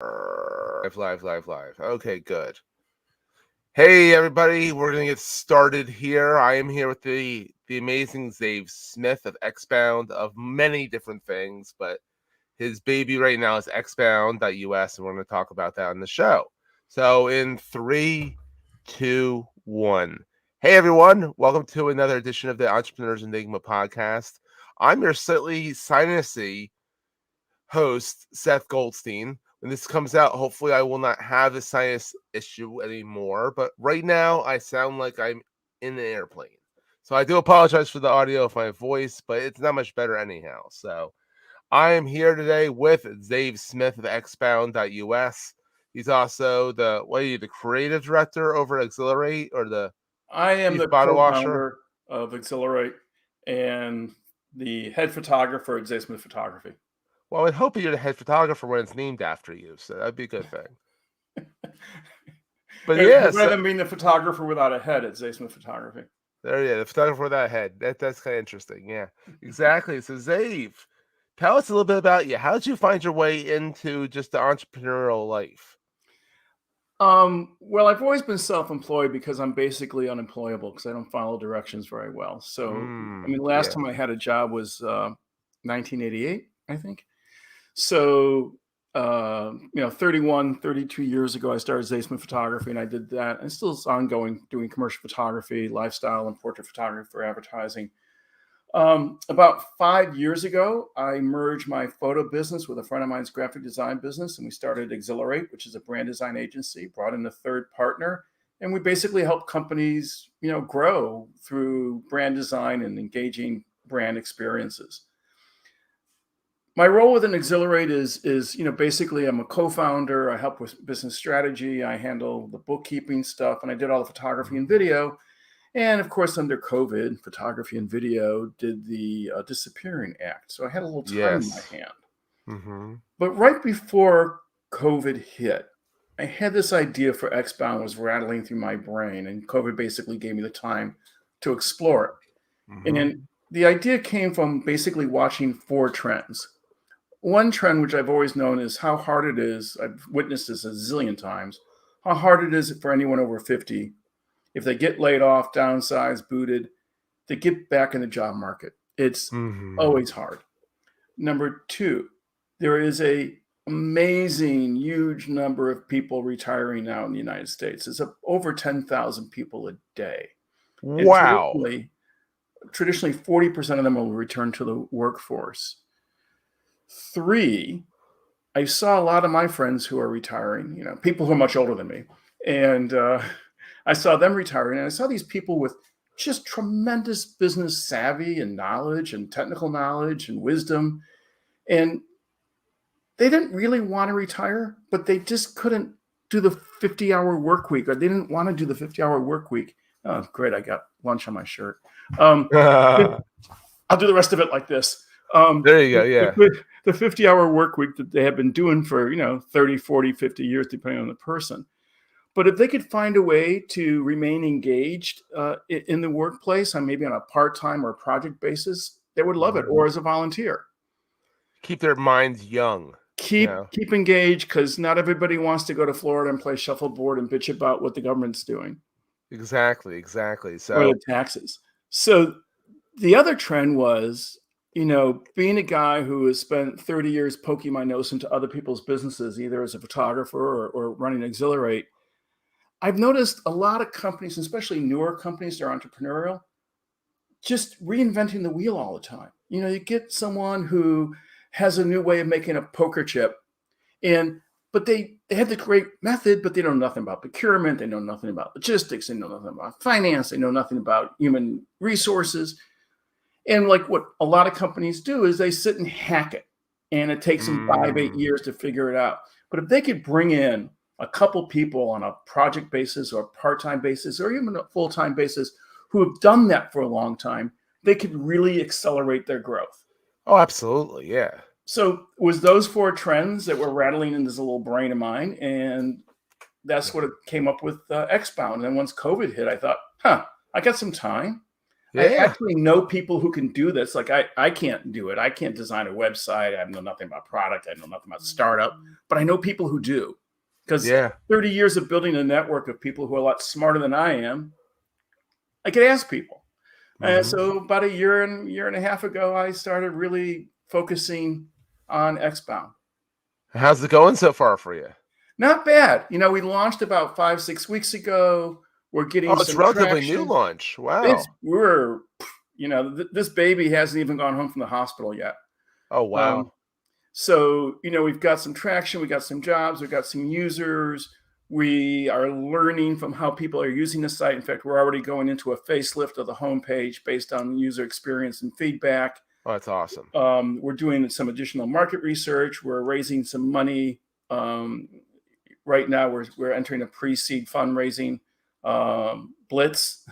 Live. Okay, good. Hey, everybody, we're going to get started here. I am here with the amazing Zave Smith of xBound, of many different things, but his baby right now is xbound.us, and we're going to talk about that on the show. So in 3, 2, 1. Hey, everyone, welcome to another edition of the Entrepreneurs Enigma podcast. I'm your slightly sinusy host, Seth Goldstein. When this comes out, hopefully I will not have a sinus issue anymore. But right now, I sound like I'm in an airplane. So I do apologize for the audio of my voice, but it's not much better anyhow. So I am here today with Zave Smith of xbound.us. He's also the creative director over at Exhilarate, or the I am chief the bottle washer? co-founder of Exhilarate and the head photographer at Zave Smith Photography. Well, I'd hope you're the head photographer when it's named after you, so that'd be a good thing. But yeah, rather than being the photographer without a head at Zave Smith Photography. the photographer without a head. That's kind of interesting. Yeah, exactly. So Zave, tell us a little bit about you. How did you find your way into just the entrepreneurial life? Well, I've always been self-employed because I'm basically unemployable because I don't follow directions very well. So, last time I had a job was 1988, I think. So, 32 years ago, I started Zave Smith Photography, and I did that. And still it's ongoing, doing commercial photography, lifestyle, and portrait photography for advertising. About 5 years ago, I merged my photo business with a friend of mine's graphic design business, and we started Exhilarate, which is a brand design agency, brought in a third partner, and we basically help companies, grow through brand design and engaging brand experiences. My role within Exhilarate is basically I'm a co-founder. I help with business strategy. I handle the bookkeeping stuff, and I did all the photography and video. And of course, under COVID, photography and video did the Disappearing Act. So I had a little time in my hand. Mm-hmm. But right before COVID hit, I had this idea for xBound was rattling through my brain, and COVID basically gave me the time to explore it. Mm-hmm. And the idea came from basically watching 4 trends. One trend, which I've always known, is how hard it is. I've witnessed this a zillion times, how hard it is for anyone over 50. If they get laid off, downsized, booted, they get back in the job market. It's always hard. Number 2, there is a amazing, huge number of people retiring now in the United States. It's over 10,000 people a day. Wow. And traditionally, 40% of them will return to the workforce. 3, I saw a lot of my friends who are retiring, people who are much older than me. And I saw them retiring, and I saw these people with just tremendous business savvy and knowledge and technical knowledge and wisdom. And they didn't really want to retire, but they just couldn't do the 50-hour work week, or they didn't want to do the 50-hour work week. Oh, great. I got lunch on my shirt. I'll do the rest of it like this. There you go. Yeah. The 50-hour work week that they have been doing for, 30, 40, 50 years, depending on the person. But if they could find a way to remain engaged in the workplace, maybe on a part-time or project basis, they would love it, or as a volunteer. Keep their minds young. Keep engaged, because not everybody wants to go to Florida and play shuffleboard and bitch about what the government's doing. Exactly. So, or the taxes. So the other trend was, being a guy who has spent 30 years poking my nose into other people's businesses, either as a photographer or running Exhilarate. I've noticed a lot of companies, especially newer companies that are entrepreneurial, just reinventing the wheel all the time. You get someone who has a new way of making a poker chip, but they have the great method, but they know nothing about procurement. They know nothing about logistics. They know nothing about finance. They know nothing about human resources. And like what a lot of companies do is they sit and hack it, and it takes them 5-8 years to figure it out. But if they could bring in a couple people on a project basis or part-time basis or even a full-time basis who have done that for a long time, they could really accelerate their growth. Oh, absolutely. Yeah. So it was those 4 trends that were rattling in this little brain of mine, and that's what it came up with xBound. And then once COVID hit, I thought, I got some time. I Yeah. actually know people who can do this. Like I can't do it. I can't design a website. I know nothing about product. I know nothing about startup, but I know people who do, because Yeah. 30 years of building a network of people who are a lot smarter than I am, I could ask people. And Hmm. so about a year and a half ago, I started really focusing on xBound. How's it going so far for you? Not bad. We launched about 5, 6 weeks ago. We're Oh, getting it's some relatively new traction. launch. It's Wow. we're this baby hasn't even gone home from the hospital yet. Oh, Um, wow. so we've got some traction, we got some jobs, we've got some users. We are learning from how people are using the site. In fact, we're already going into a facelift of the homepage based on user experience and feedback. Oh, that's awesome. We're doing some additional market research. We're raising some money. Um, right now, we're entering a pre-seed fundraising blitz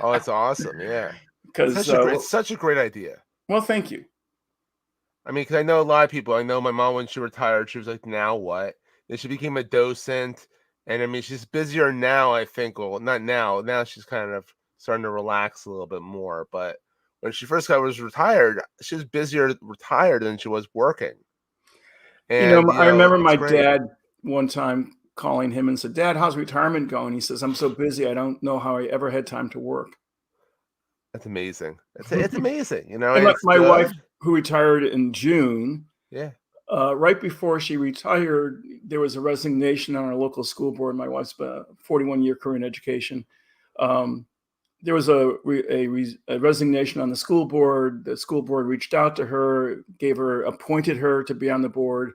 Oh, it's awesome. Yeah. because It's such a great idea. well, thank you. I mean, because I know a lot of people. I know my mom when she retired, she was like, "Now what?" Then she became a docent, and I mean, she's busier now. I think, well, not now. Now she's kind of starting to relax a little bit more. But when she first was retired, she was busier retired than she was working. And I remember it's my great. dad one time calling him and said, "Dad, how's retirement going?" He says, "I'm so busy, I don't know how I ever had time to work." That's amazing. It's amazing, And and it's my wife, good. who retired in June, Yeah. right before she retired, there was a resignation on our local school board. My wife's 41-year career in education. Um, there was a resignation on the school board. The school board reached out to her, appointed her to be on the board.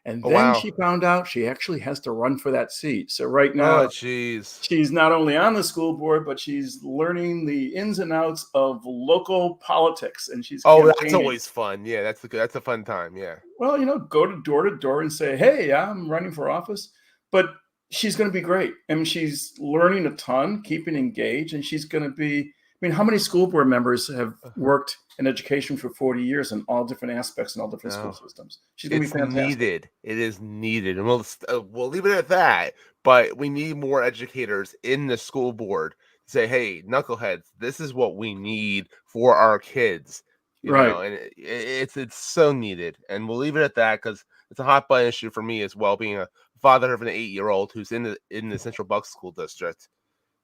And Oh, then wow. she found out she actually has to run for that seat. So right Oh, now, jeez. she's not only on the school board, but she's learning the ins and outs of local politics, and she's Oh, that's campaigning. always fun. Yeah, that's a fun time. Yeah. Well, go to door and say, "Hey, I'm running for office." But she's going to be great. I mean, she's learning a ton, keeping engaged, and she's going to be. I mean, how many school board members have worked in education for 40 years in all different aspects and all different school No. systems? She's going to It's be fantastic. needed. It is needed, and we'll leave it at that. But we need more educators in the school board to say, "Hey, knuckleheads, this is what we need for our kids." Right. And it's so needed. And we'll leave it at that because it's a hot button issue for me as well, being a father of an 8-year-old who's in the Central Bucks School District.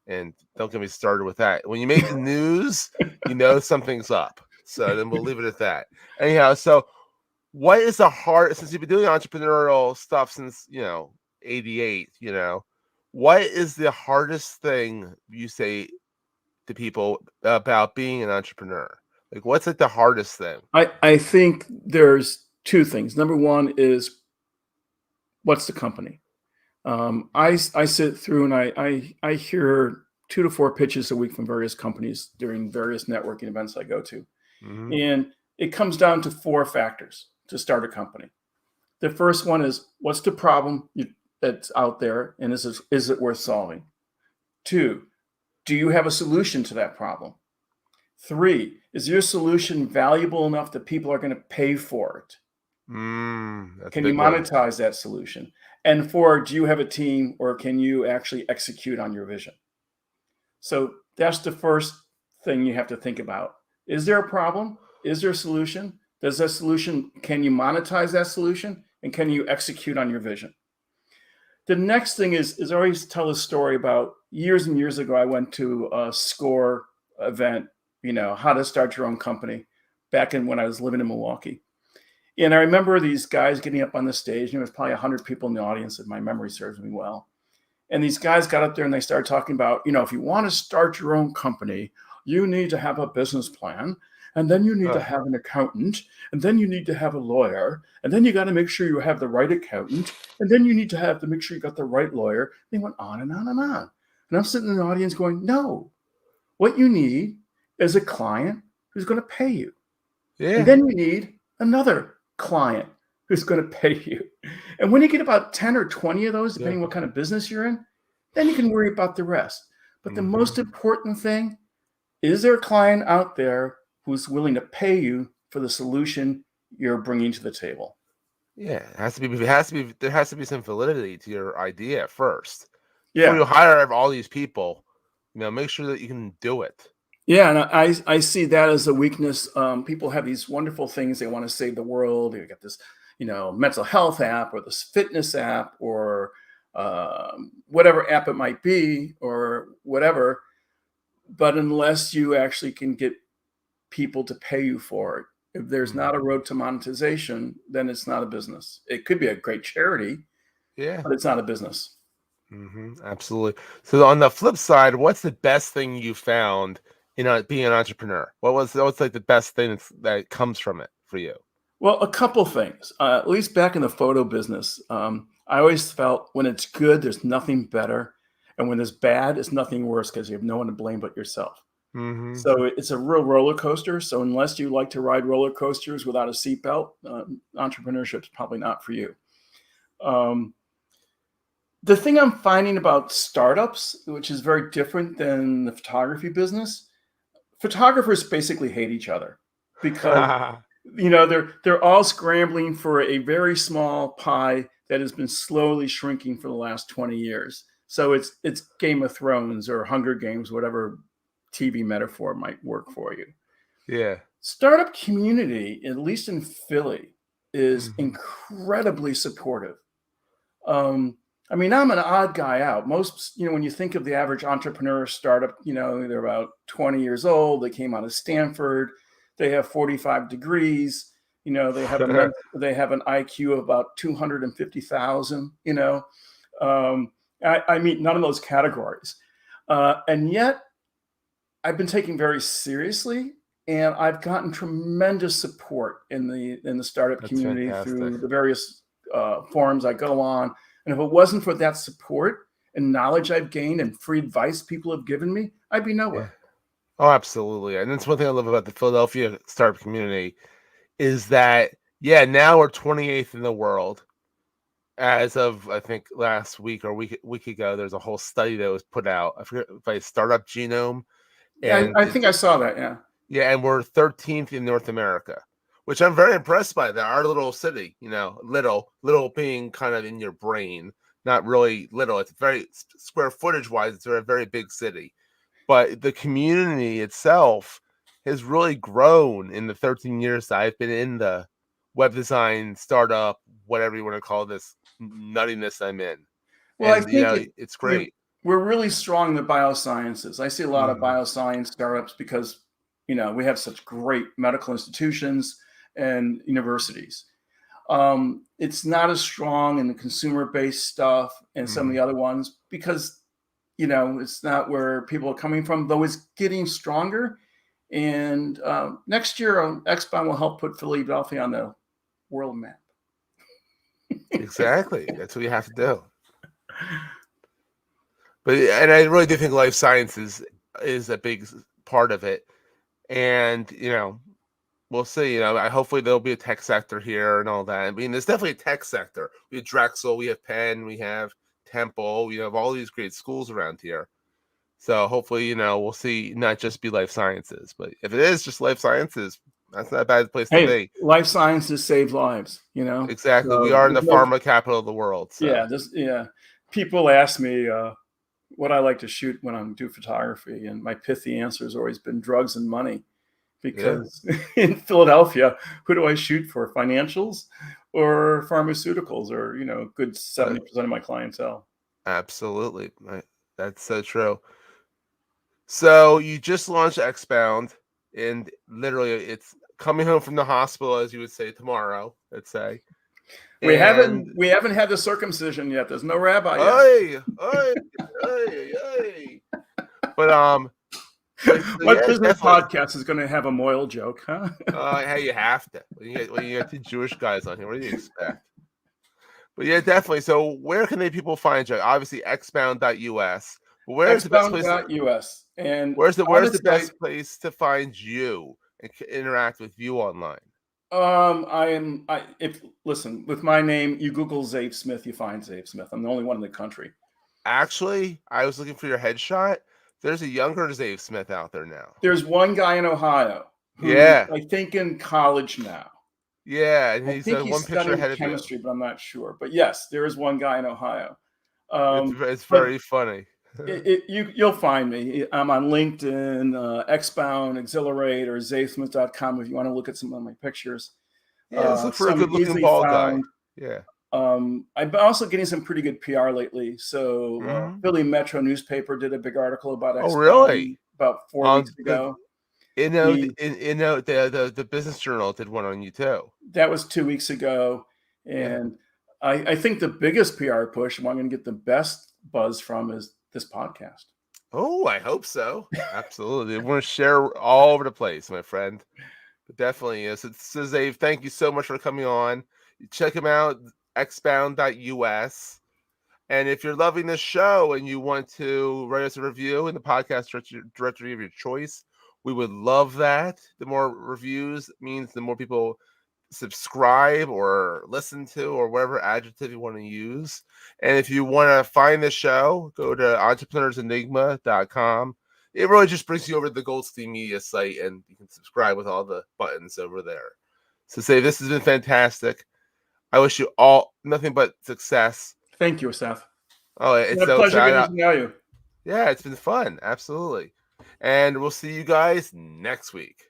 And don't get me started with that. When you make the news, something's up. So then we'll leave it at that. Anyhow, so what is the hard since you've been doing entrepreneurial stuff since 88, what is the hardest thing you say to people about being an entrepreneur? Like what's like the hardest thing? I think there's two things. Number one is, what's the company? I sit through and I hear 2 to 4 pitches a week from various companies during various networking events I go to. Hmm. And it comes down to 4 factors to start a company. The first one is, what's the problem that's out there, and is it worth solving? 2, do you have a solution to that problem? 3, is your solution valuable enough that people are going to pay for it? That's a Can you big one. monetize that solution? And 4, do you have a team, or can you actually execute on your vision? So that's the first thing you have to think about. Is there a problem? Is there a solution? Can you monetize that solution? And can you execute on your vision? The next thing is I always tell a story about years and years ago. I went to a SCORE event, how to start your own company, back when I was living in Milwaukee. And I remember these guys getting up on the stage, and there was probably 100 people in the audience, if my memory serves me well. And these guys got up there and they started talking about, if you want to start your own company, you need to have a business plan. And then you need to Huh. have an accountant. And then you need to have a lawyer. And then you got to make sure you have the right accountant. And then you need to make sure you got the right lawyer. They went on and on and on. And I'm sitting in the audience going, no, what you need is a client who's going to pay you. And Yeah. then you need another client who's going to pay you. And when you get about 10 or 20 of those, Yeah. depending what kind of business you're in, then you can worry about the rest. But the Hmm. most important thing, is there a client out there who's willing to pay you for the solution you're bringing to the table? Yeah. There has to be some validity to your idea first. Before Yeah. you hire all these people, make sure that you can do it. Yeah, and I see that as a weakness. People have these wonderful things they want to save the world. They got this, mental health app or this fitness app or whatever app it might be or whatever. But unless you actually can get people to pay you for it, if there's not a Mhm. road to monetization, then it's not a business. It could be a great charity, Yeah. but it's not a business. Absolutely. So on the flip side, what's the best thing you found, being an entrepreneur? What's like the best thing that comes from it for you? Well, a couple things. At least back in the photo business, I always felt when it's good, there's nothing better, and when it's bad, it's nothing worse because you have no one to blame but yourself. Hmm. So it's a real roller coaster. So unless you like to ride roller coasters without a seatbelt, entrepreneurship is probably not for you. Um, the thing I'm finding about startups, which is very different than the photography business, photographers basically hate each other because they're all scrambling for a very small pie that has been slowly shrinking for the last 20 years. So it's Game of Thrones or Hunger Games, whatever TV metaphor might work for you. Yeah. Startup community, at least in Philly, is Hmm. incredibly supportive. um, I mean, I'm an odd guy out. Most, when you think of the average entrepreneur startup, they're about 20 years old. They came out of Stanford. They have 45 degrees. They have an IQ of about 250,000. I meet none of those categories, and yet I've been taken very seriously, and I've gotten tremendous support in the startup That's community fantastic. through the various forums I go on. And if it wasn't for that support and knowledge I've gained and free advice people have given me, I'd be Yeah. nowhere. Oh, absolutely. And that's one thing I love about the Philadelphia startup community is that, yeah, now we're 28th in the world. As of I think last week or week ago, there's a whole study that was put out. I forget by Startup Genome, I, and I think I saw that. Yeah. yeah, and we're 13th in North America, which I'm very impressed by. That our little city, little being kind of in your brain, not really little. It's very square footage wise, it's a very big city, but the community itself has really grown in the 13 years that I've been in the web design startup, whatever you want to call this nuttiness I'm in. Well, I And think it's we're, great. we're really strong in the biosciences. I see a lot of Mhm. bioscience startups because, we have such great medical institutions and universities. It's not as strong in the consumer-based stuff and some of the Mhm. other ones because it's not where people are coming from. Though it's getting stronger, and next year xBound will help put Philadelphia on the world map. Exactly. That's what you have to do. But and I really do think life sciences is a big part of it. And we'll see. Hopefully there'll be a tech sector here and all that. I mean, there's definitely a tech sector. We have Drexel, we have Penn, we have Temple, we have all these great schools around here. So hopefully, we'll see not just be life sciences, but if it is just life sciences, that's not a bad place to Hey, be. life sciences save lives, Exactly. We so are in there's the no. pharma capital of the world. Yeah, So people ask me what I like to shoot when I'm do photography, and my pithy answer has always been drugs and money. yeah. Because in Philadelphia, who do I shoot for? Financials or pharmaceuticals, or good Uh, 70% of my clientele. absolutely. That's so true. So you just launched xBound, and literally it's coming home from the hospital, as you would say, tomorrow, let's say. We And haven't we haven't had the circumcision yet. There's no rabbi yet. hey, hey, hey, hey. But so What yeah, business definitely. podcast is going to have a moil joke, huh? Hey, you have to. When you get two Jewish guys on here, what do you expect? But yeah, definitely. So where can people find you? Obviously, xbound.us. But where's the best place? xbound.us. And Where's the honestly, best place to find you and interact with you online? if listen, with my name, you Google Zave Smith, you find Zave Smith. I'm the only one in the country. Actually, I was looking for your headshot. There's a younger Zave Smith out there now. There's one guy in Ohio who's, Yeah, I think, in college now. yeah, and I he's think one he's picture studying ahead of you. chemistry, but I'm not sure. But yes, there is one guy in Ohio. It's Um, it's but very funny. You'll find me. I'm on LinkedIn, xBound, Exhilarate, or ZaveSmith.com if you want to look at some of my pictures. Yeah, let's look for So a I'm good-looking easily bald guy. found. Yeah. I've been also getting some pretty good PR lately. So Mhm. Philly Metro newspaper did a big article about Oh, xBound really? about 4 weeks The ago. the The the Business Journal did one on you too. That was 2 weeks ago, Yeah. and I think the biggest PR push, and what I'm going to get the best buzz from, is this podcast. Oh, I hope so. Absolutely. We want to share all over the place, my friend. But definitely is. So Dave, thank you so much for coming on. Check him out, xbound.us. And if you're loving this show and you want to write us a review in the podcast directory of your choice, we would love that. The more reviews means the more people subscribe or listen to or whatever adjective you want to use. And if you want to find the show, go to entrepreneursenigma.com. It really just brings you over to the Goldstein Media site and you can subscribe with all the buttons over there. So say this has been fantastic. I wish you all nothing but success. Thank you, Seth. Oh, It's it's been a so pleasure getting exciting. to know you. Yeah, it's been fun. Absolutely. And we'll see you guys next week.